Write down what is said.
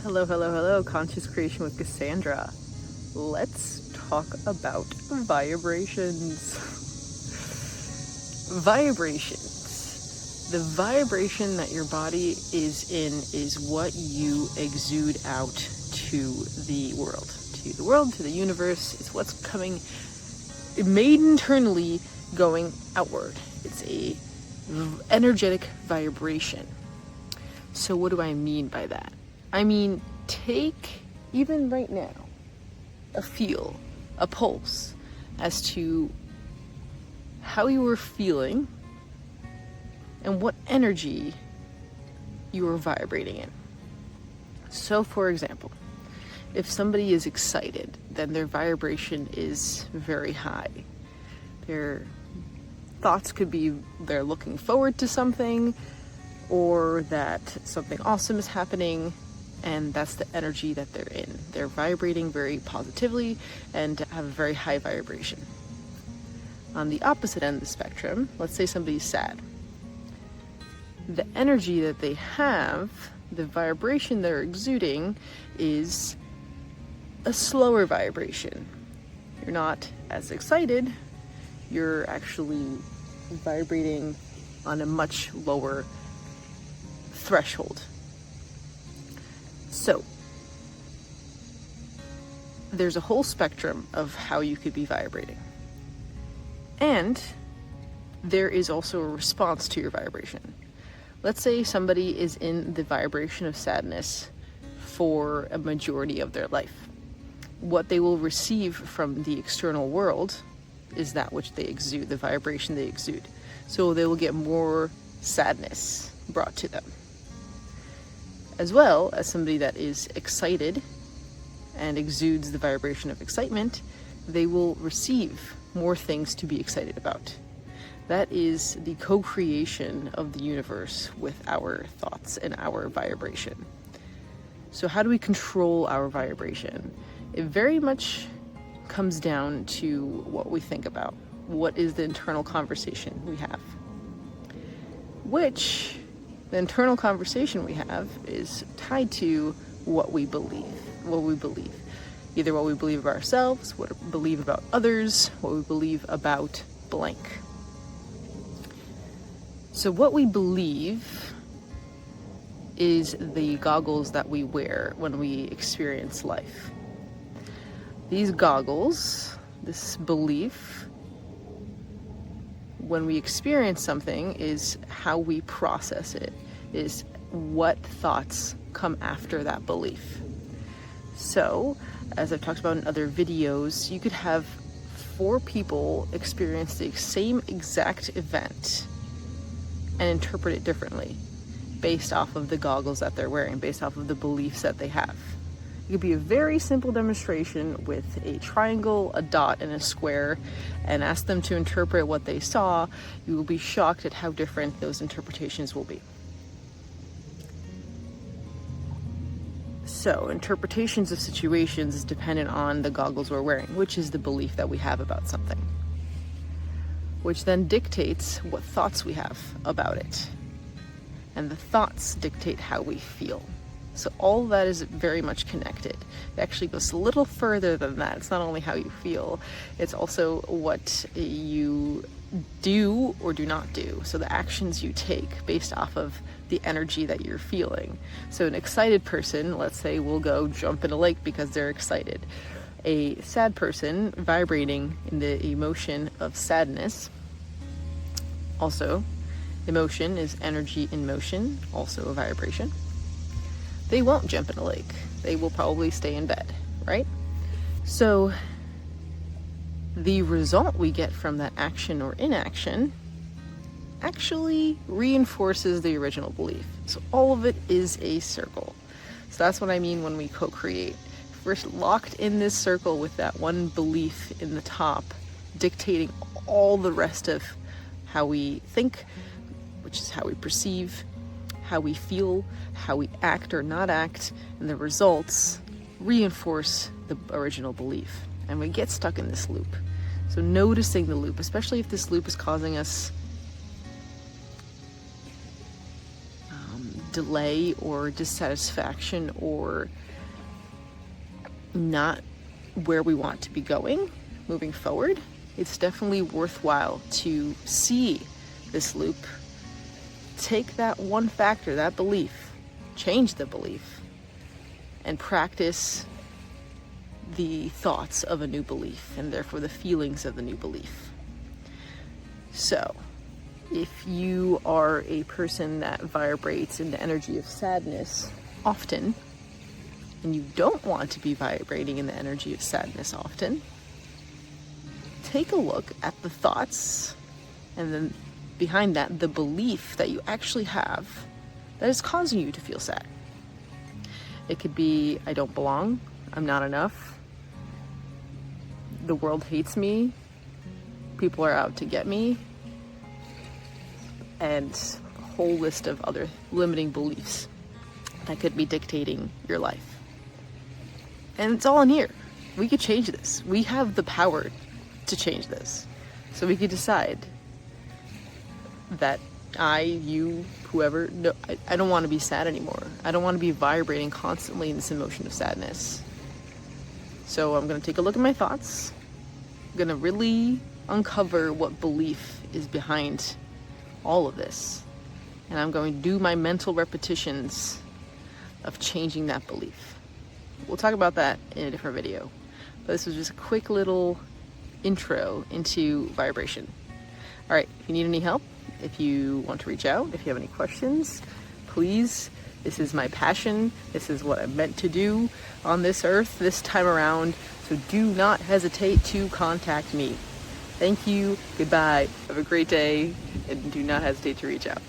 Hello, hello, hello, Conscious Creation with Cassandra. Let's talk about vibrations. Vibrations. The vibration that your body is in is what you exude out to the world. To the universe. It's what's coming, made internally, going outward. It's a energetic vibration. So what do I mean by that? I mean, take, even right now, a feel, a pulse, as to how you were feeling and what energy you were vibrating in. So, for example, if somebody is excited, then their vibration is very high. Their thoughts could be they're looking forward to something, or that something awesome is happening, and that's the energy that they're in. They're vibrating very positively and have a very high vibration. On the opposite end of the spectrum, let's say somebody's sad. The energy that they have, the vibration they're exuding, is a slower vibration. You're not as excited, you're actually vibrating on a much lower threshold. So, there's a whole spectrum of how you could be vibrating. And there is also a response to your vibration. Let's say somebody is in the vibration of sadness for a majority of their life. What they will receive from the external world is that which they exude, the vibration they exude. So they will get more sadness brought to them. As well as somebody that is excited and exudes the vibration of excitement, they will receive more things to be excited about. That is the co-creation of the universe with our thoughts and our vibration. So how do we control our vibration? It very much comes down to what we think about. What is the internal conversation we have? Which, the internal conversation we have is tied to what we believe. Either what we believe of ourselves, what we believe about others, what we believe about blank. So what we believe is the goggles that we wear when we experience life. These goggles, this belief, when we experience something, is how we process it, is what thoughts come after that belief. So, as I've talked about in other videos, you could have 4 people experience the same exact event and interpret it differently based off of the goggles that they're wearing, based off of the beliefs that they have. It could be a very simple demonstration with a triangle, a dot, and a square, and ask them to interpret what they saw. You will be shocked at how different those interpretations will be. So, interpretations of situations is dependent on the goggles we're wearing, which is the belief that we have about something, which then dictates what thoughts we have about it. And the thoughts dictate how we feel. So all that is very much connected. It actually goes a little further than that. It's not only how you feel, it's also what you do or do not do. So the actions you take based off of the energy that you're feeling. So an excited person, let's say, will go jump in a lake because they're excited. A sad person vibrating in the emotion of sadness. Also, emotion is energy in motion, also a vibration. They won't jump in a lake. They will probably stay in bed, right? So the result we get from that action or inaction actually reinforces the original belief. So all of it is a circle. So that's what I mean when we co-create. We're locked in this circle with that one belief in the top, dictating all the rest of how we think, which is how we perceive, how we feel, how we act or not act, and the results reinforce the original belief. And we get stuck in this loop. So noticing the loop, especially if this loop is causing us delay or dissatisfaction or not where we want to be going moving forward, it's definitely worthwhile to see this loop, take that one factor, that belief, change the belief, and practice the thoughts of a new belief, and therefore the feelings of the new belief. So, if you are a person that vibrates in the energy of sadness often, and you don't want to be vibrating in the energy of sadness often, take a look at the thoughts, and then behind that, the belief that you actually have that is causing you to feel sad. It could be, I don't belong, I'm not enough, the world hates me, people are out to get me, and a whole list of other limiting beliefs that could be dictating your life. And it's all in here. We could change this. We have the power to change this. So we could decide that I, you, whoever, no, I don't want to be sad anymore. I don't want to be vibrating constantly in this emotion of sadness. So I'm going to take a look at my thoughts. I'm going to really uncover what belief is behind all of this. And I'm going to do my mental repetitions of changing that belief. We'll talk about that in a different video. But this was just a quick little intro into vibration. All right, if you need any help, if you want to reach out, if you have any questions, please, this is my passion. This is what I'm meant to do on this earth this time around. So do not hesitate to contact me. Thank you, goodbye, have a great day, and do not hesitate to reach out.